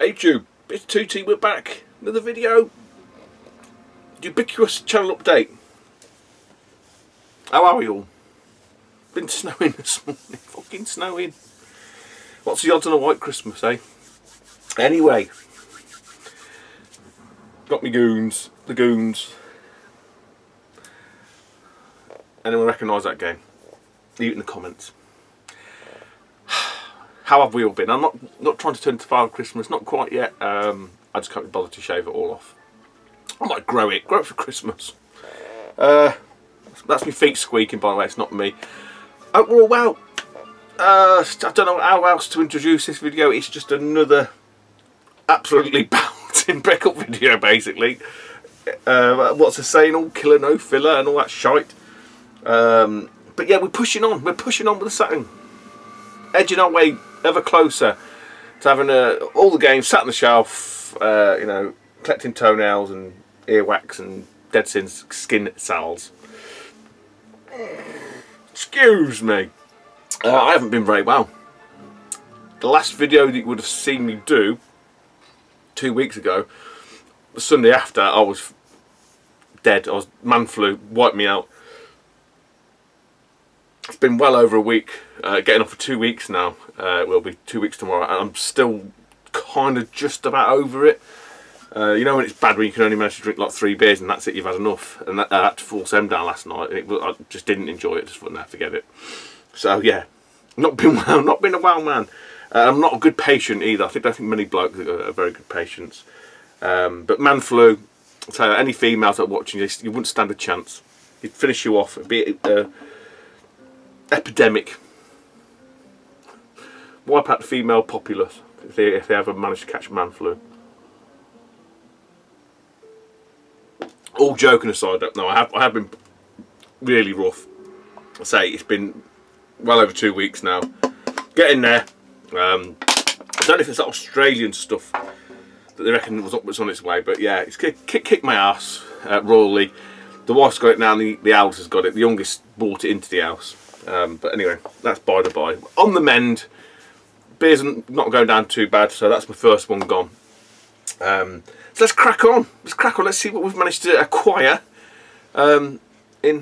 Hey YouTube, it's 2T, we're back. Another video. Ubiquitous channel update. How are we all? Been snowing this morning, fucking snowing. What's the odds on a white Christmas, eh? Anyway. Got me goons, the goons. Anyone recognise that game? Leave it in the comments. How have we all been? I'm not trying to turn to Father Christmas, not quite yet. I just can't be bothered to shave it all off. I might grow it for Christmas. That's my feet squeaking, by the way, it's not me. Hope we're all well. I don't know how else to introduce this video. It's just another absolutely belting break-up video, basically. What's the saying? All killer, no filler, and all that shite. But yeah, we're pushing on. We're pushing on with the Saturn, edging our way ever closer to having all the games sat on the shelf. You know, collecting toenails and earwax and dead skin cells. Excuse me. I haven't been very well. The last video that you would have seen me do 2 weeks ago, the Sunday after, I was dead. I was man flu, wiped me out. It's been well over a week, getting off for 2 weeks now. It will be 2 weeks tomorrow, and I'm still kind of just about over it. You know when it's bad when you can only manage to drink like 3 beers and that's it, you've had enough. And I had to force them down last night. I just didn't enjoy it, just wouldn't have to get it. So yeah, not been well, not been a well man. I'm not a good patient either. I don't think many blokes are very good patients. But man flu, so any females that are watching this, you wouldn't stand a chance. It'd finish you off. It'd be epidemic. Wipe out the female populace if they ever manage to catch man flu. All joking aside, no, I have been really rough. I say it's been well over 2 weeks now. Getting there. I don't know if it's that Australian stuff that they reckon was on its way, but yeah, it's kicked my ass royally. The wife's got it now, and the eldest has got it. The youngest brought it into the house. But anyway, that's by the by. On the mend, beer's not going down too bad, so that's my first one gone. So let's crack on. Let's see what we've managed to acquire in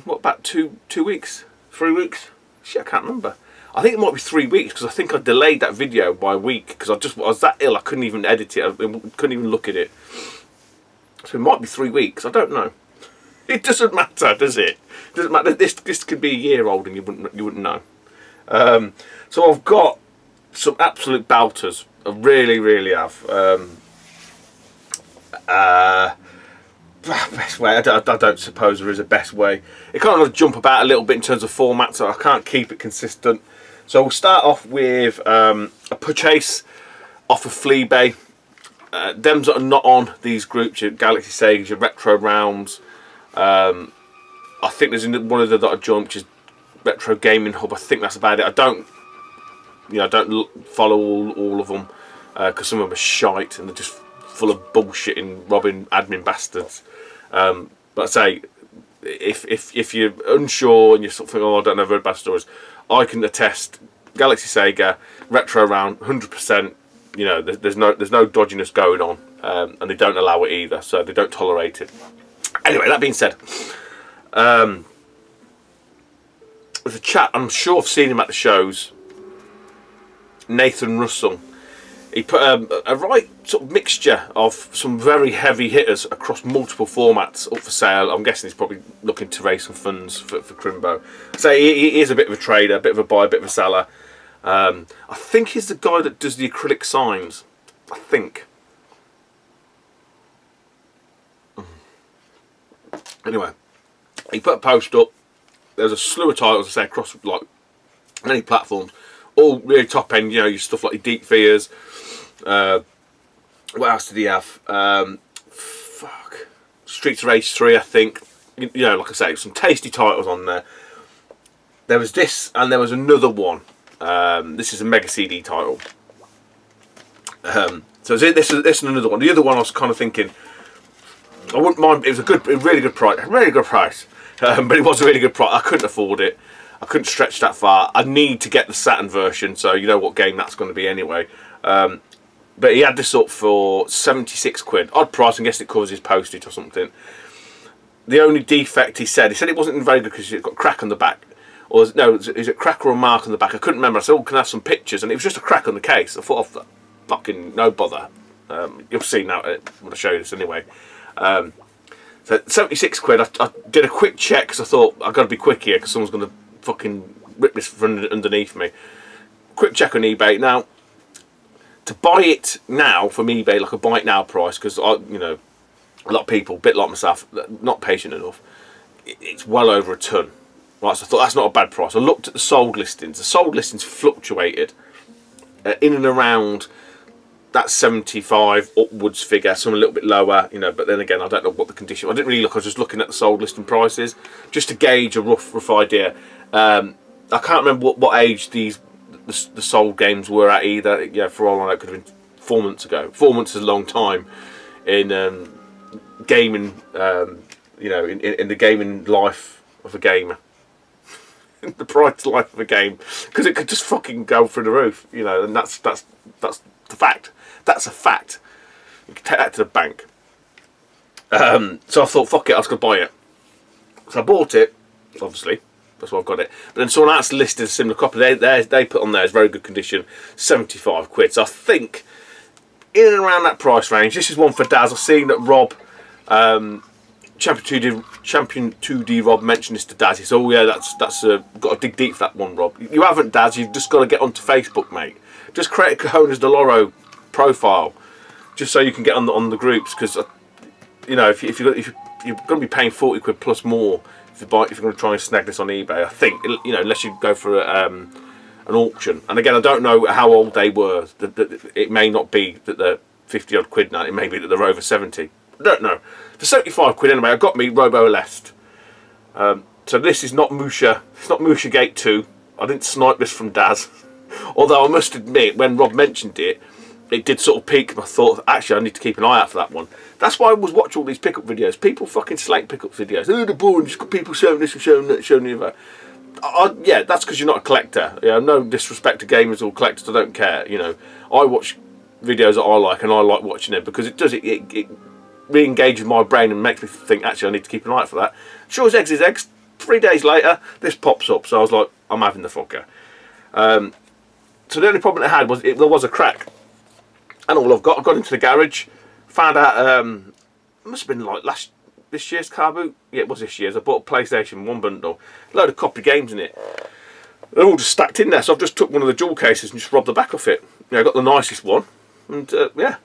what, about two weeks, 3 weeks? Shit, I can't remember. I think it might be 3 weeks because I think I delayed that video by a week because I was that ill I couldn't even edit it. I couldn't even look at it. So it might be 3 weeks. I don't know. It doesn't matter, does it? It doesn't matter. This could be a year old and you wouldn't know. So I've got some absolute belters. I really have. Best way, I don't suppose there is a best way. It kind of jump about a little bit in terms of format, so I can't keep it consistent. So we'll start off with a purchase off of Fleabay. Them that are not on these groups, your Galaxy Sega, your Retro Realms. I think there's one of the that I joined, which is Retro Gaming Hub. I think that's about it. I don't follow all of them because some of them are shite and they're just full of bullshit and robbing admin bastards. But I say, if you're unsure and you're sort of thinking, oh, I don't know very bad stories, I can attest. Galaxy Sega, Retro Round, 100%. You know, there's no dodginess going on, and they don't allow it either, so they don't tolerate it. Anyway, that being said, there's a chap, I'm sure I've seen him at the shows, Nathan Russell. He put a right sort of mixture of some very heavy hitters across multiple formats up for sale. I'm guessing he's probably looking to raise some funds for Crimbo. So he is a bit of a trader, a bit of a buyer, a bit of a seller. I think he's the guy that does the acrylic signs. I think. Anyway, he put a post up. There's a slew of titles, I say, across like many platforms. All really top end, you know, your stuff like your Deep Fears. What else did he have? Fuck. Streets of Rage 3, I think. You know, like I say, some tasty titles on there. There was this, and there was another one. This is a Mega CD title. So this is another one. The other one I was kind of thinking, I wouldn't mind. It was a really good price, but it was a really good price. I couldn't afford it. I couldn't stretch that far. I need to get the Saturn version, so you know what game that's going to be anyway. But he had this up for 76 quid. Odd price, I guess it covers his postage or something. The only defect he said it wasn't very good because it got a crack on the back. Or no, is it a crack or a mark on the back? I couldn't remember. I said, oh, can I have some pictures? And it was just a crack on the case. I thought, oh, fucking no bother. You'll see now when I show you this anyway. So 76 quid. I did a quick check because I thought I've got to be quick here because someone's going to fucking rip this from underneath me. Quick check on eBay. Now, to buy it now from eBay, like a buy it now price, because you know, a lot of people, a bit like myself, not patient enough, it's well over a ton. Right, so I thought that's not a bad price. I looked at the sold listings. The sold listings fluctuated in and around that 75 upwards figure, some a little bit lower, you know, but then again, I don't know what the condition. I didn't really look. I was just looking at the sold listing prices just to gauge a rough idea. I can't remember what age the sold games were at either. Yeah, for all I know, it could have been 4 months ago. 4 months is a long time in gaming. You know, in the gaming life of a gamer. The price life of a game, because it could just fucking go through the roof, you know, and that's the fact. That's a fact. You can take that to the bank. So I thought, fuck it, I was going to buy it. So I bought it, obviously. That's why I've got it. But then someone else listed a similar copy. They put on there, it's very good condition, 75 quid. So I think in and around that price range. This is one for Daz. I've seen that Rob, Champion 2D Rob mentioned this to Daz. He said, oh yeah, that's got to dig deep for that one, Rob. You haven't, Daz. You've just got to get onto Facebook, mate. Just create a Cojones de Loro profile, just so you can get on the groups. Because you know, if you're going to be paying 40 quid plus more if you're going to try and snag this on eBay, I think, you know, unless you go for an auction. And again, I don't know how old they were. It may not be that they're 50 odd quid now. It may be that they're over 70. I don't know. For 75 quid anyway, I got me Robo Aleste. So this is not Musha. It's not Musha Gate 2. I didn't snipe this from Daz. Although I must admit, when Rob mentioned it, it did sort of pique my thought. Actually, I need to keep an eye out for that one. That's why I always watch all these pickup videos. People fucking slate pickup videos. Oh, they're boring. Just got people showing this and showing that, showing the other. Yeah, that's because you're not a collector. You know, no disrespect to gamers or collectors. I don't care. You know, I watch videos that I like, and I like watching them because it re-engages my brain and makes me think, actually, I need to keep an eye out for that. Sure as eggs is eggs. 3 days later, this pops up. So I was like, I'm having the fucker. So the only problem I had was there was a crack. And all I got into the garage, found out, it must have been like this year's car boot. Yeah, it was this year's. I bought a PlayStation 1 bundle, a load of copy games in it. They're all just stacked in there, so I've just took one of the jewel cases and just robbed the back off it. You know, I got the nicest one, and yeah.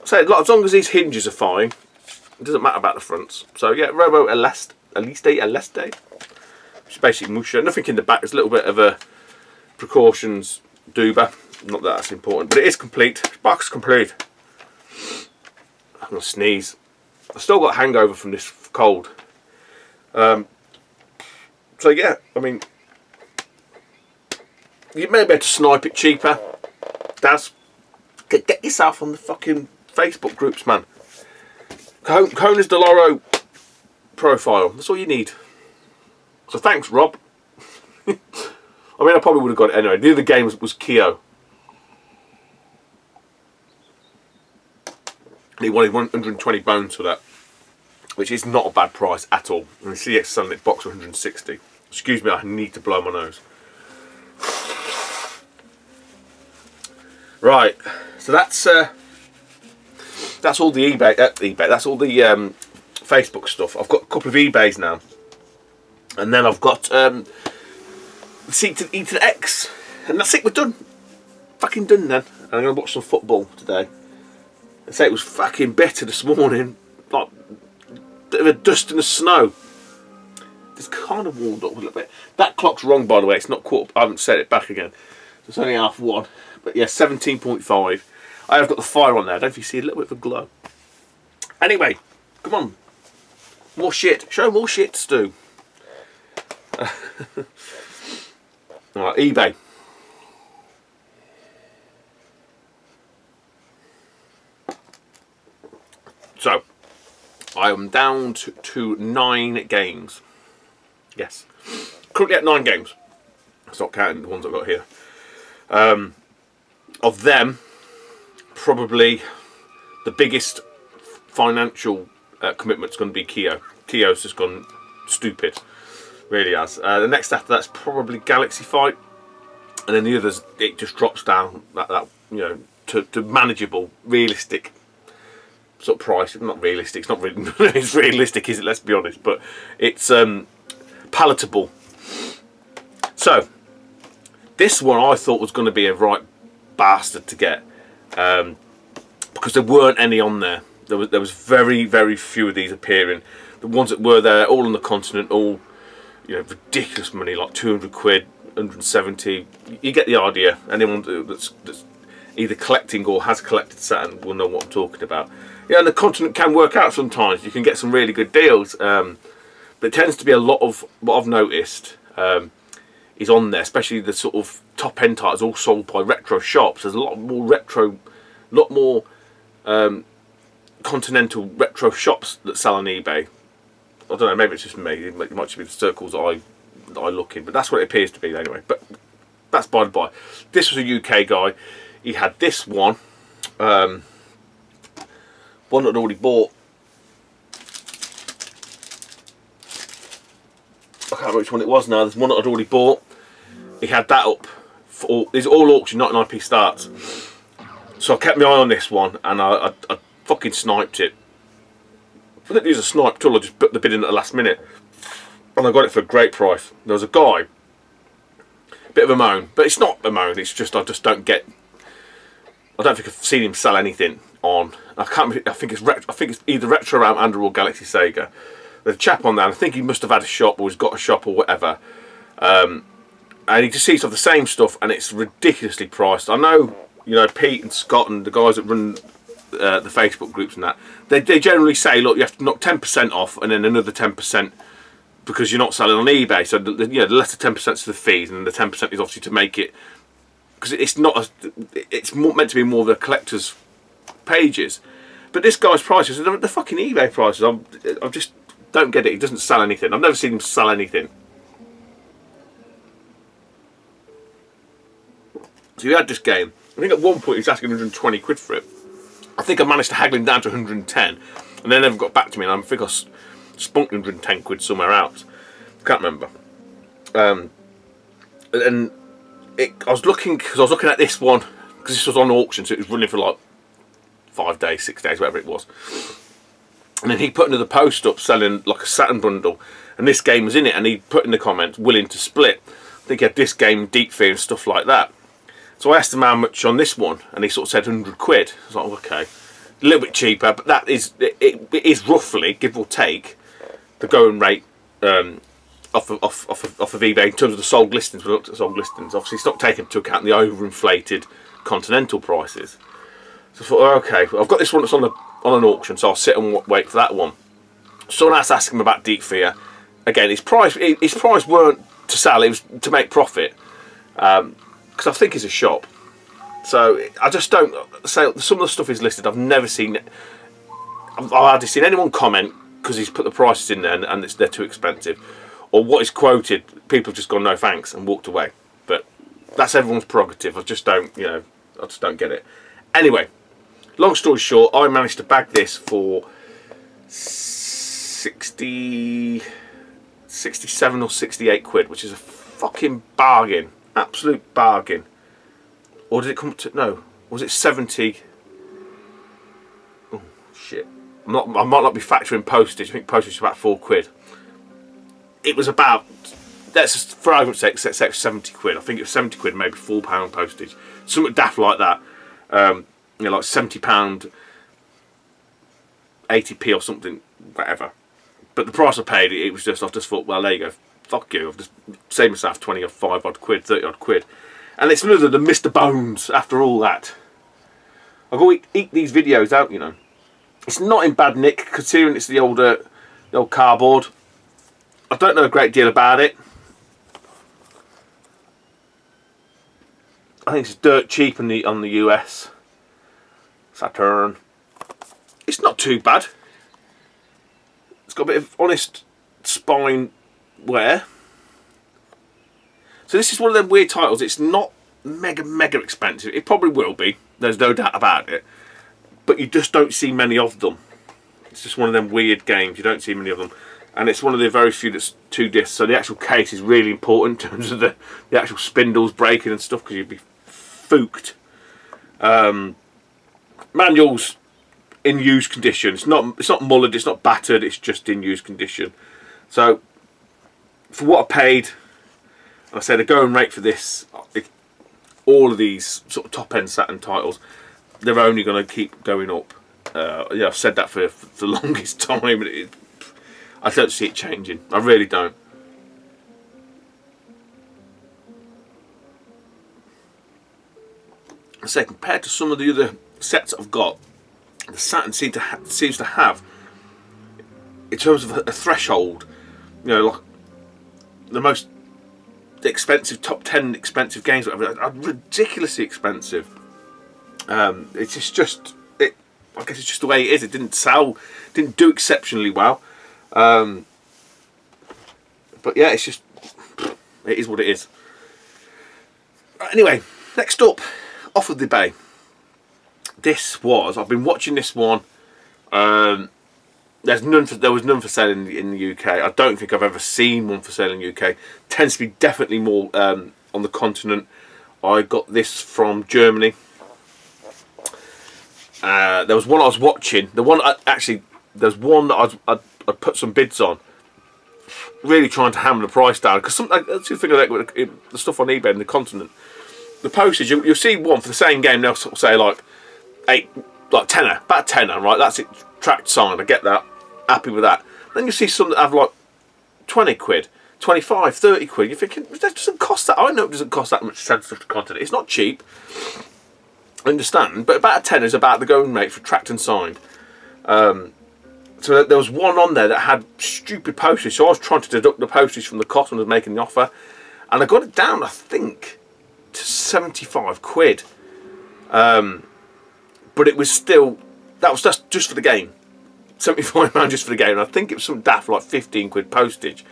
So as long as these hinges are fine, it doesn't matter about the fronts. So yeah, Robo Aleste, which is basically Musha. Nothing in the back. There's a little bit of a precautions doober. Not that that's important, but it is complete. Box complete. I'm gonna sneeze. I've still got a hangover from this cold. So yeah, I mean, you may be able to snipe it cheaper. Daz, get yourself on the fucking Facebook groups, man. Cojones de Loro profile. That's all you need. So thanks, Rob. I mean, I probably would have got it anyway. The other game was Kyo. He wanted 120 bones for that, which is not a bad price at all. And the CX selling it box for 160. Excuse me, I need to blow my nose. Right, so that's all the eBay. That's all the Facebook stuff. I've got a couple of eBays now, and then I've got the C to E to the X, and that's it. We're done. Fucking done then. And I'm gonna watch some football today. I say it was fucking better this morning, like a bit of a dust and the snow. It's kind of warmed up a little bit. That clock's wrong, by the way. It's not quarter. I haven't set it back again. So it's only 1:30. But yeah, 17.5. I have got the fire on there. I don't know if you see a little bit of a glow. Anyway, come on. More shit. Show more shit, Stu. Alright, eBay. So, I am down to 9 games. Yes. Currently at 9 games. That's not counting the ones I've got here. Of them, probably the biggest financial commitment's going to be Kyo. Kyo's just gone stupid, really has. The next after that's probably Galaxy Fight, and then the others, it just drops down that you know, to manageable, realistic sort of price. Not realistic, it's not really it's realistic, is it? Let's be honest, but it's palatable. So this one I thought was going to be a right bastard to get, because there weren't any on there. There was very, very few of these appearing. The ones that were there, all on the continent, all, you know, ridiculous money, like 200 quid, 170. You get the idea. Anyone that's either collecting or has collected Saturn will know what I'm talking about. Yeah, and the continent can work out sometimes. You can get some really good deals. But it tends to be a lot of what I've noticed is on there, especially the sort of top end titles, all sold by retro shops. There's a lot more retro, continental retro shops that sell on eBay. I don't know, maybe it's just me. It might just be the circles that I look in, but that's what it appears to be anyway. But that's by the by. This was a UK guy. He had this one, one that I'd already bought. I can't remember which one it was now. There's one that I'd already bought. He had that up. These are all auction, 99p starts. So I kept my eye on this one, and I fucking sniped it. I didn't use a snipe tool, I just put the bid in at the last minute. And I got it for a great price. There was a guy, bit of a moan, but it's not a moan, it's just I just don't get, I don't think I've seen him sell anything on, I think it's either Retro Ram and or Galaxy Sega. There's a chap on there, and I think he must have had a shop, or he's got a shop or whatever. And he just sees off the same stuff, and it's ridiculously priced. I know, you know, Pete and Scott and the guys that run the Facebook groups and that, they generally say, look, you have to knock 10% off and then another 10% because you're not selling on eBay. So you know, the less than 10% is the fees, and the 10% is obviously to make it, because it's not it's meant to be more of the collector's pages. But this guy's prices, the fucking eBay prices, I just don't get it. He doesn't sell anything. I've never seen him sell anything. So he had this game. I think at one point he was asking 120 quid for it. I think I managed to haggle him down to 110, and they never got back to me, and I think I spunked 110 quid somewhere else. Can't remember. And I was looking at this one, because this was on auction, so it was running for like 5 days, 6 days, whatever it was. And then he put another post up selling like a Saturn bundle, and this game was in it, and he put in the comments willing to split. I think he had this game, Deep Fear and stuff like that. So I asked him how much on this one, and he sort of said 100 quid. I was like, oh, okay, a little bit cheaper, but that is, it is roughly, give or take, the going rate off of eBay in terms of the sold listings. We looked at sold listings. Obviously, it's not taking into account the overinflated continental prices. So I thought, oh, okay, well, I've got this one that's on an auction, so I'll sit and wait for that one. Someone else asked him about Deep Fear. Again, his price weren't to sell; it was to make profit. Because I think it's a shop, so I just don't say some of the stuff is listed. I've never seen it. I've hardly seen anyone comment because he's put the prices in there and they're too expensive, or what is quoted. People have just gone no thanks and walked away. But that's everyone's prerogative. I just don't, you know, I just don't get it. Anyway, long story short, I managed to bag this for 67 or 68 quid, which is a fucking bargain. Absolute bargain. Or did it come to, no, was it 70? Oh shit, I might not be factoring postage. I think postage is about 4 quid. It was about, let's just, for argument's sake, let's say 70 quid. I think it was 70 quid, maybe £4 postage, something daft like that. You know, like £70, 80p or something, whatever. But the price I paid, it was just, I just thought, well, there you go. Fuck you, I've just saved myself 25 odd quid, 30 odd quid. And it's another than Mr. Bones after all that. I've got to eat these videos out, you know. It's not in bad nick, considering it's the old cardboard. I don't know a great deal about it. I think it's dirt cheap on the US. Saturn. It's not too bad. It's got a bit of honest spine wear. So this is one of them weird titles. It's not mega expensive. It probably will be. There's no doubt about it. But you just don't see many of them. It's just one of them weird games. You don't see many of them. And it's one of the very few that's 2 discs. So the actual case is really important in terms of the actual spindles breaking and stuff, because you'd be fooked. Manual's in used condition. It's not mullered, it's not battered, it's just in used condition. So for what I paid, I said the going rate for this, all of these sort of top end Saturn titles, they're only going to keep going up. Yeah, I've said that for the longest time. I don't see it changing. I really don't. I say, compared to some of the other sets I've got, the Saturn seems to have, in terms of a threshold, you know, like the most expensive top 10 expensive games, whatever, are ridiculously expensive. It's just it. I guess it's just the way it is. It didn't do exceptionally well. But yeah, it's just, it is what it is. Anyway, next up, Off of the Bay. I've been watching this one. There was none for sale in the UK. I don't think I've ever seen one for sale in the UK. Tends to be definitely more on the continent. I got this from Germany. There was one I was watching. There's one that I'd put some bids on. Really trying to hammer the price down, because that's the thing I like with the stuff on eBay in the continent. The postage, you'll see one for the same game. They'll sort of say like tenner, about a tenner, right? That's it, tracked, signed. I get that, happy with that. Then you see some that have like 20 quid, 25, 30 quid. You're thinking, that doesn't cost that. I know it doesn't cost that much to send stuff to the continent. It's not cheap, I understand, but about a tenner is about the going rate for tracked and signed. So there was one on there that had stupid postage, so I was trying to deduct the postage from the cost when I was making the offer, and I got it down, I think, to 75 quid. But it was still, that's just for the game. £75 just for the game, and I think it was some daft like 15 quid postage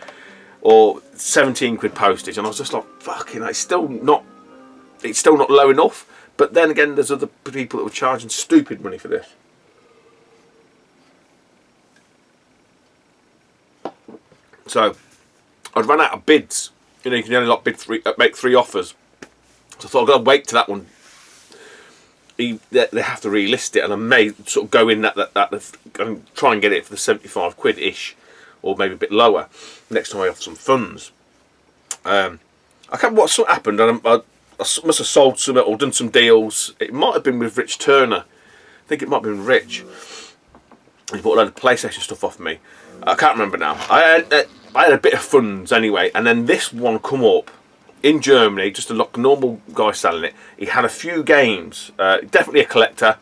or 17 quid postage, and I was just like, fucking, it's still not low enough. But then again, there's other people that were charging stupid money for this. So I'd run out of bids. You know, you can only like make 3 offers. So I thought I've got to wait till that one. They have to relist it, and I may sort of go in that and try and get it for the 75 quid ish, or maybe a bit lower next time I have some funds. I can't remember what happened, and I must have sold some or done some deals. It might have been with Rich Turner. I think it might have been Rich. He bought a load of PlayStation stuff off me. I can't remember now. I had a bit of funds anyway, and then this one come up in Germany, just a normal guy selling it. He had a few games, definitely a collector,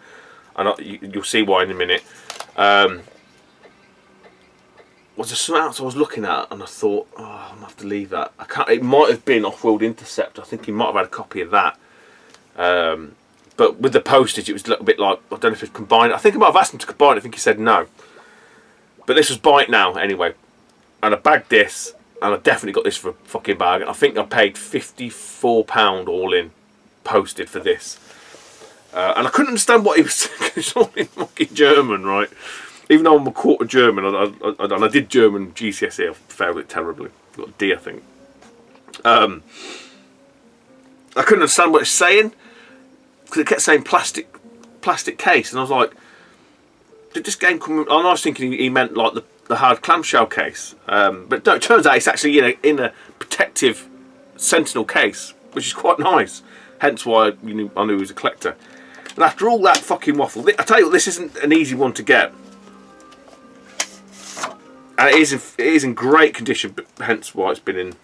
and you'll see why in a minute. Was there something else I was looking at, and I thought, oh, I'm gonna have to leave that. I can't. It might have been Off-World Intercept. I think he might have had a copy of that. But with the postage, it was a little bit like, I don't know if it's combined. I think I might have asked him to combine it. I think he said no. But this was buy it now anyway, and I bagged this, and I definitely got this for a fucking bag. I think I paid £54 all in, posted for this, and I couldn't understand what he was saying. It's all in fucking German, right? Even though I'm a quarter German, and I did German GCSE, I failed it terribly. Got a D, I think. I couldn't understand what it's saying, because it kept saying plastic case, and I was like, did this game come? And I was thinking he meant like the hard clamshell case, but no, it turns out it's actually in a protective Sentinel case, which is quite nice. Hence why I knew he was a collector. And after all that fucking waffle, I tell you what, this isn't an easy one to get. And it is in great condition, but hence why it's been in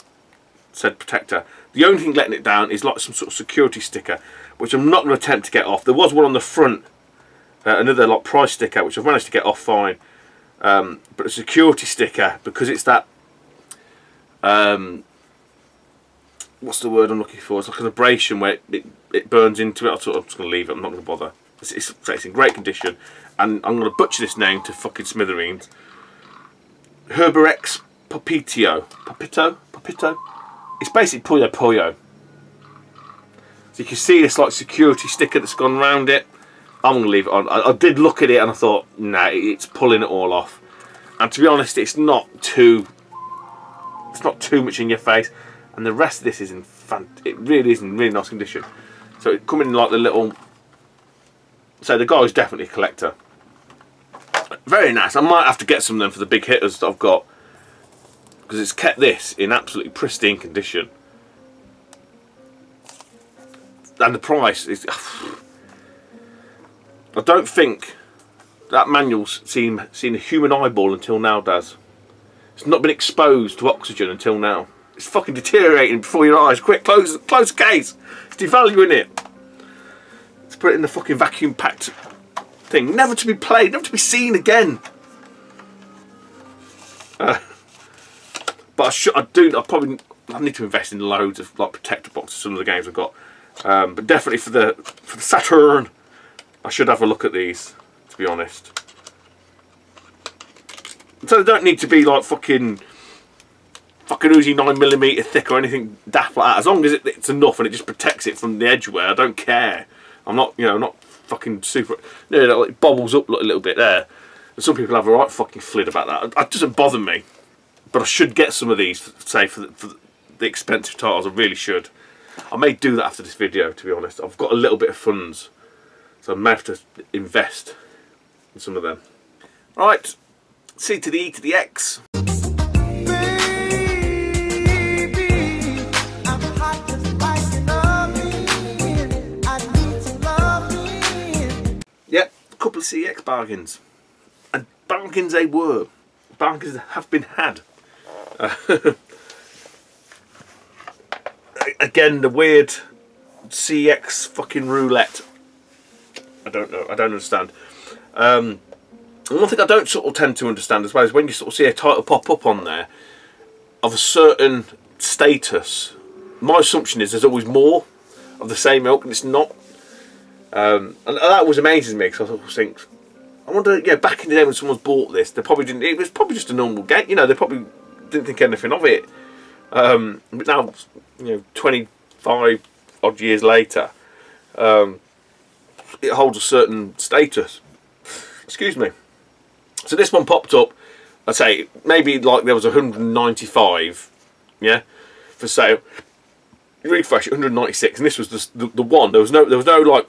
said protector. The only thing letting it down is like some sort of security sticker, which I'm not going to attempt to get off. There was one on the front, another like price sticker, which I've managed to get off fine. But a security sticker, because it's that, what's the word I'm looking for? It's like an abrasion where it burns into it. I'm just going to leave it. I'm not going to bother. It's in great condition, and I'm going to butcher this name to fucking smithereens. Herberex Popito. Popito? It's basically Puyo Puyo. So you can see this like security sticker that's gone around it. I'm going to leave it on. I did look at it and I thought, nah, it's pulling it all off. And to be honest, it's not too much in your face. And the rest of this is it really is in really nice condition. So it come in like the little. So the guy's definitely a collector. Very nice. I might have to get some of them for the big hitters that I've got, because it's kept this in absolutely pristine condition. And the price is. I don't think that manual's seen a human eyeball until now, Daz. It's not been exposed to oxygen until now. It's fucking deteriorating before your eyes. Quick, close the case. It's devaluing it. Let's put it in the fucking vacuum packed thing. Never to be played, never to be seen again. But I need to invest in loads of like protector boxes. Some of the games I've got, but definitely for the Saturn, I should have a look at these. To be honest, so they don't need to be like fucking Uzi 9mm thick or anything daft like that. As long as it's enough and it just protects it from the edge wear, I don't care. I'm not, you know, not fucking super. You know, it bobbles up a little bit there. And some people have a right fucking flid about that. It doesn't bother me. But I should get some of these, say, for the expensive titles. I really should. I may do that after this video, to be honest. I've got a little bit of funds, so I may have to invest in some of them. Right, C to the E to the X. Yep, a couple of CX bargains. And bargains they were. Bargains have been had. Again, the weird CX fucking roulette. I don't know. I don't understand. And one thing I don't sort of tend to understand as well is when you sort of see a title pop up on there of a certain status. My assumption is there's always more of the same ilk, and it's not. And that always amazes me, because I always think, I wonder, yeah, back in the day when someone's bought this, they probably didn't. It was probably just a normal game, you know. They probably didn't think anything of it. But now, you know, 25 odd years later, it holds a certain status. Excuse me. So this one popped up. I'd say maybe like there was 195, yeah, for sale. You refresh it, 196, and this was the one. There was no like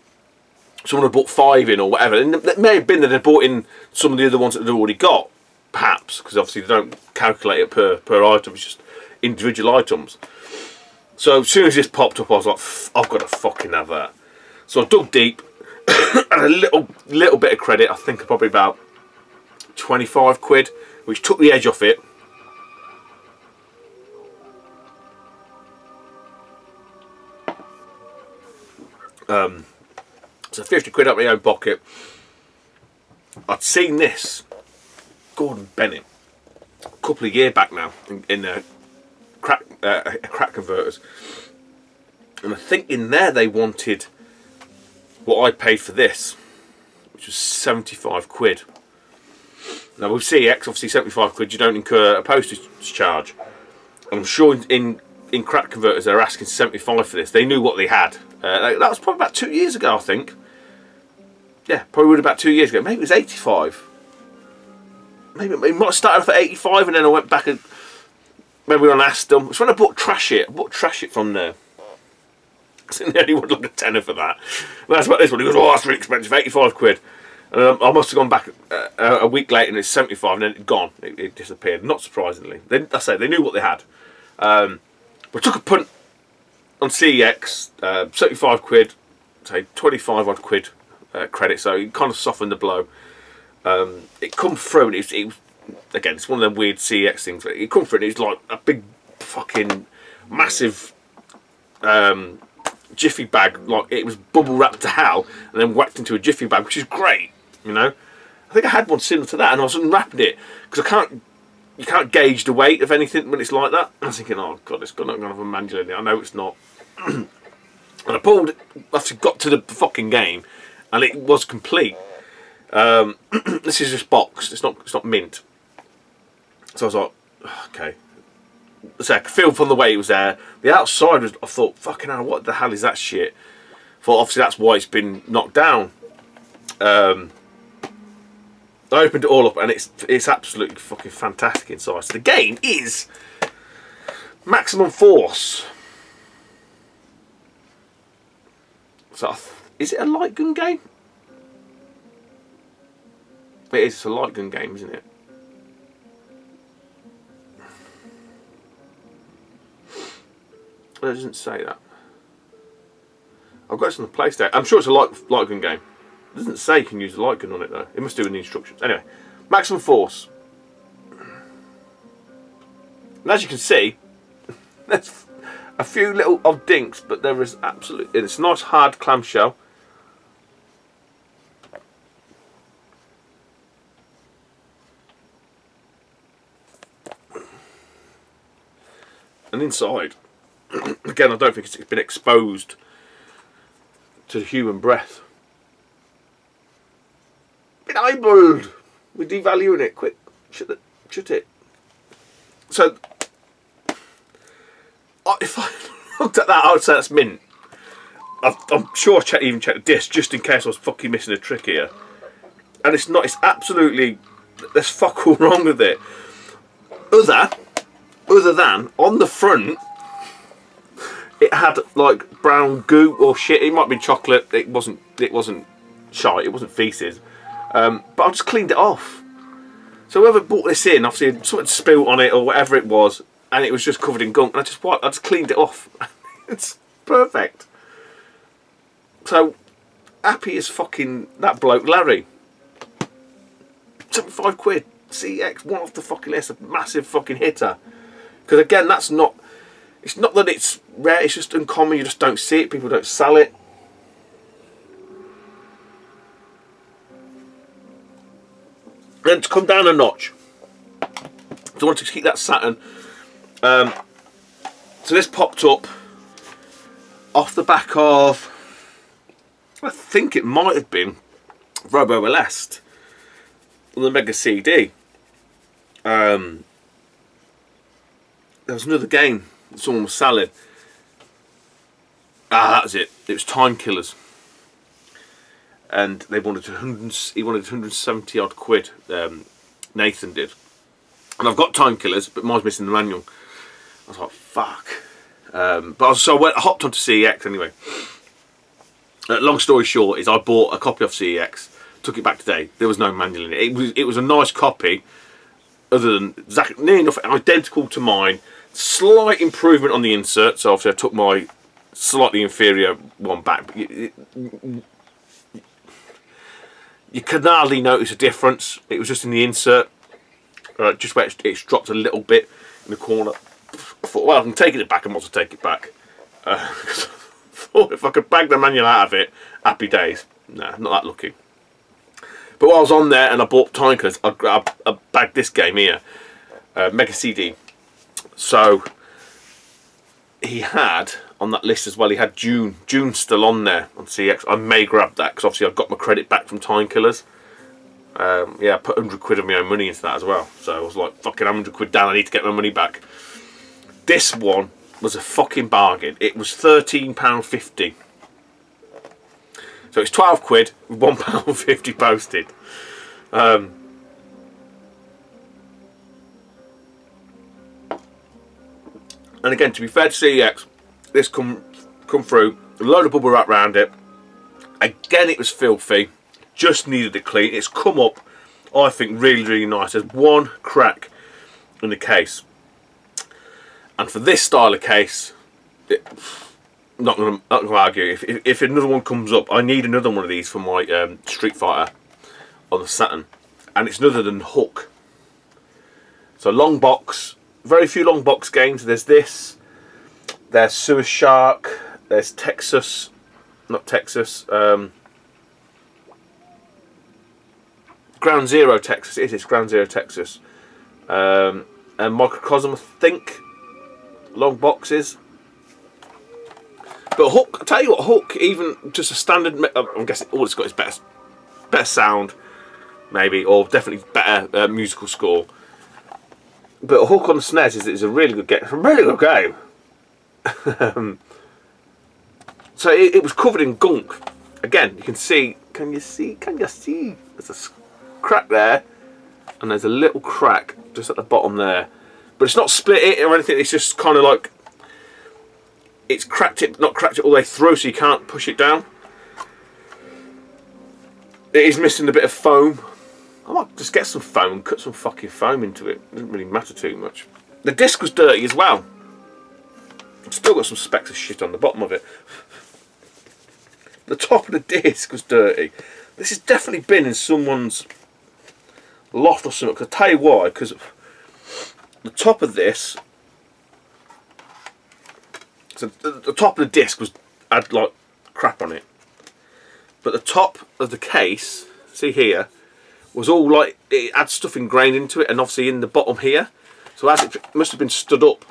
someone had bought 5 in or whatever. And it may have been that they bought in some of the other ones that they'd already got, perhaps, because obviously they don't calculate it per item. It's just individual items. So as soon as this popped up, I was like, I've got to fucking have that. So I dug deep, and a little bit of credit. I think probably about 25 quid, which took the edge off it. So 50 quid out of my own pocket. I'd seen this Gordon Bennett a couple of years back now in crack converters, and I think in there they wanted what I paid for this, which was 75 quid. Now with CX, obviously 75 quid, you don't incur a postage charge. I'm sure in crack converters they're asking 75 for this. They knew what they had. That was probably about 2 years ago, I think. Yeah, probably would about 2 years ago. Maybe it was 85. Maybe it might have started off at 85, and then I went back and maybe I asked them. It's when I bought Trash It. I bought Trash It from there. I think they only wanted like a tenner for that. And that's about this one. He goes, oh, that's really expensive, 85 quid. And I must have gone back a week later and it's 75, and then it's gone. It disappeared, not surprisingly. I say they knew what they had. But took a punt on CEX, 75 quid, say 25 odd quid credit, so it kind of softened the blow. It come through, and it was again, it's one of them weird CEX things. It come through and it's like a big fucking massive jiffy bag, like it was bubble wrapped to hell and then whacked into a jiffy bag, which is great, you know. I think I had one similar to that, and I was unwrapping it because you can't gauge the weight of anything when it's like that. I was thinking, oh god, it's not going to have a manual in it. I know it's not. And I pulled, actually got to the fucking game, and it was complete. This is just boxed. It's not mint. So I was like, okay. So I could feel from the way it was there. The outside was, I thought, fucking hell, what the hell is that shit? thought obviously that's why it's been knocked down. I opened it all up and it's absolutely fucking fantastic inside. So the game is Maximum Force. So is it a light gun game? It is. It's a light gun game, isn't it? Well, it doesn't say that. I've got this on the PlayStation. I'm sure it's a light gun game. It doesn't say you can use a light gun on it though. It must do in the instructions. Anyway, Maximum Force. And as you can see, there's a few little odd dinks, but there is absolutely. It's a nice hard clamshell. And inside, again, I don't think it's been exposed to human breath. Been eyeballed. We're devaluing it. Quick, shut it. So, if I looked at that, I would say that's mint. I'm sure I even checked the disc just in case I was fucking missing a trick here. And it's not. It's absolutely. There's fuck all wrong with it. Other than on the front, it had like brown goo or shit. It might be chocolate. It wasn't shite. It wasn't feces. But I just cleaned it off. So whoever bought this in, obviously something spilled on it or whatever it was, and it was just covered in gunk. And I just cleaned it off. It's perfect. So happy as fucking that bloke Larry. 75 quid. CX, one off the fucking list. A massive fucking hitter. Because again, that's not. It's not that it's rare. It's just uncommon. You just don't see it. People don't sell it. And to come down a notch, so I wanted to keep that Saturn. So this popped up off the back of, I think it might have been Robo Aleste on the Mega CD. There was another game that someone was selling. That was it. It was Time Killers. And they wanted he wanted 170 odd quid. Nathan did, and I've got Time Killers, but mine's missing the manual. I was like, fuck. But I hopped onto CEX anyway. Long story short is I bought a copy of CEX, took it back today. There was no manual in it. It was a nice copy, other than near enough identical to mine. Slight improvement on the insert, so obviously I took my slightly inferior one back. But you can hardly notice a difference. It was just in the insert, just where it's dropped a little bit in the corner. I thought, well, I'm taking it back, I might as well take it back. I thought if I could bag the manual out of it, happy days. Nah, not that lucky. But while I was on there and I bought Time Killers, I bagged this game here, Mega CD. So he had on that list as well. He had June. June's still on there on CX. I may grab that because obviously I've got my credit back from Time Killers. Yeah, I put 100 quid of my own money into that as well. So I was like, fucking 100 quid down. I need to get my money back. This one was a fucking bargain. It was £13.50. So it's 12 quid with £1.50 posted. And again, to be fair to CEX, this come through, a load of bubble wrap around it. Again, it was filthy, just needed it clean. It's come up, I think, really nice. There's one crack in the case, and for this style of case, not gonna argue. If another one comes up, I need another one of these for my Street Fighter on the Saturn, and it's none other than Hook. So long box. Very few long box games. There's this, there's Sewer Shark, there's Texas, not Texas, Ground Zero Texas, it is Ground Zero Texas, and Microcosm, I think, long boxes. But Hook, I tell you what, Hook, even just a standard, I'm guessing all it's got is better sound, maybe, or definitely better musical score. But Hook on the SNES is a really good game. It's a really good game. So it was covered in gunk. Again, you can see, can you see? There's a crack there, and there's a little crack just at the bottom there. But it's not split it or anything, it's just kind of like, it's cracked it, not cracked it all the way through, so you can't push it down. It is missing a bit of foam. I might just get some foam and cut some fucking foam into it. It doesn't really matter too much. The disc was dirty as well. I've still got some specks of shit on the bottom of it. The top of the disc was dirty. This has definitely been in someone's loft or something. I'll tell you why, because the top of this, so the top of the disc had like crap on it, but the top of the case, see here, was all like, it had stuff ingrained into it, and obviously in the bottom here, so as it must have been stood up,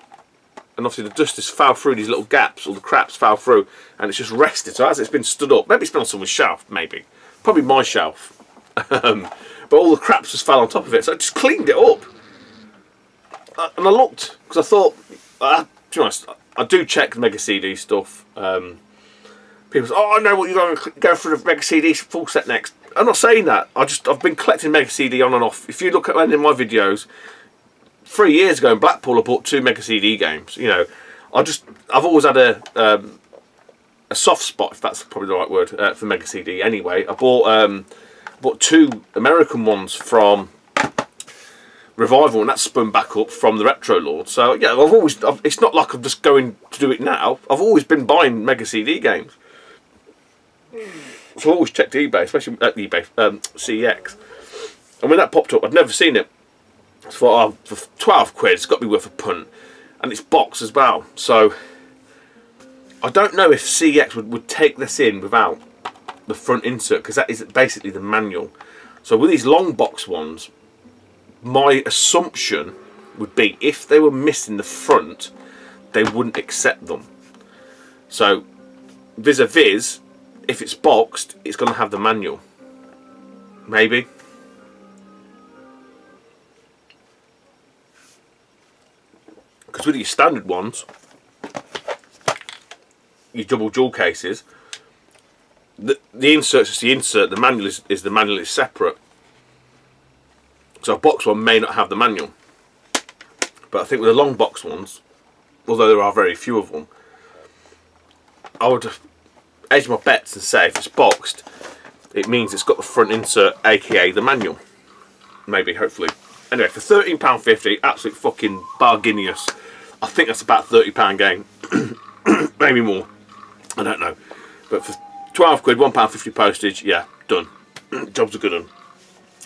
and obviously the dust has fell through these little gaps, all the craps fell through, and it's just rested. So as it's been stood up, maybe it's been on someone's shelf, maybe, probably my shelf, but all the craps just fell on top of it, so I just cleaned it up. And I looked, because I thought, to be honest, I do check the Mega CD stuff. People say, oh, I know what you're going to go for the Mega CD full set next. I'm not saying that. I've been collecting Mega CD on and off. If you look at any of my videos, 3 years ago in Blackpool, I bought 2 Mega CD games. You know, I've always had a soft spot, if that's probably the right word, for Mega CD. Anyway, I bought 2 American ones from Revival, and that's spun back up from the Retro Lord. So yeah, it's not like I'm just going to do it now. I've always been buying Mega CD games. So I always checked eBay, especially at eBay, CEX. And when that popped up, I'd never seen it. So I thought, oh, for 12 quid, it's got to be worth a punt. And it's boxed as well. So I don't know if CEX would take this in without the front insert, because that is basically the manual. So with these long box ones, my assumption would be if they were missing the front, they wouldn't accept them. So vis-a-vis, if it's boxed, it's going to have the manual. Maybe. Because with your standard ones, your double jewel cases, the insert's just the insert, the manual is the manual is separate. So a box one may not have the manual. But I think with the long box ones, although there are very few of them, I would edge my bets and say if it's boxed, it means it's got the front insert, aka the manual. Maybe, hopefully. Anyway, for £13.50, absolute fucking bargainius. I think that's about a £30 game. Maybe more. I don't know. But for 12 quid, £1.50 postage, yeah, done. Job's a good one.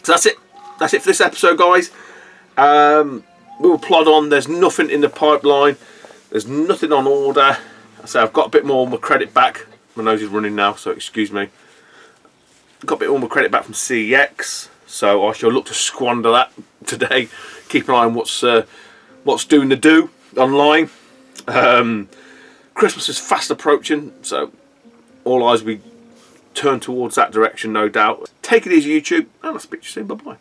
So that's it. That's it for this episode, guys. We will plod on. There's nothing in the pipeline. There's nothing on order. So I've got a bit more of my credit back. My nose is running now, so excuse me. Got a bit more of my credit back from CEX, so I shall look to squander that today. Keep an eye on what's doing the do online. Christmas is fast approaching, so all eyes will be turned towards that direction, no doubt. Take it easy, YouTube, and I'll speak to you soon. Bye bye.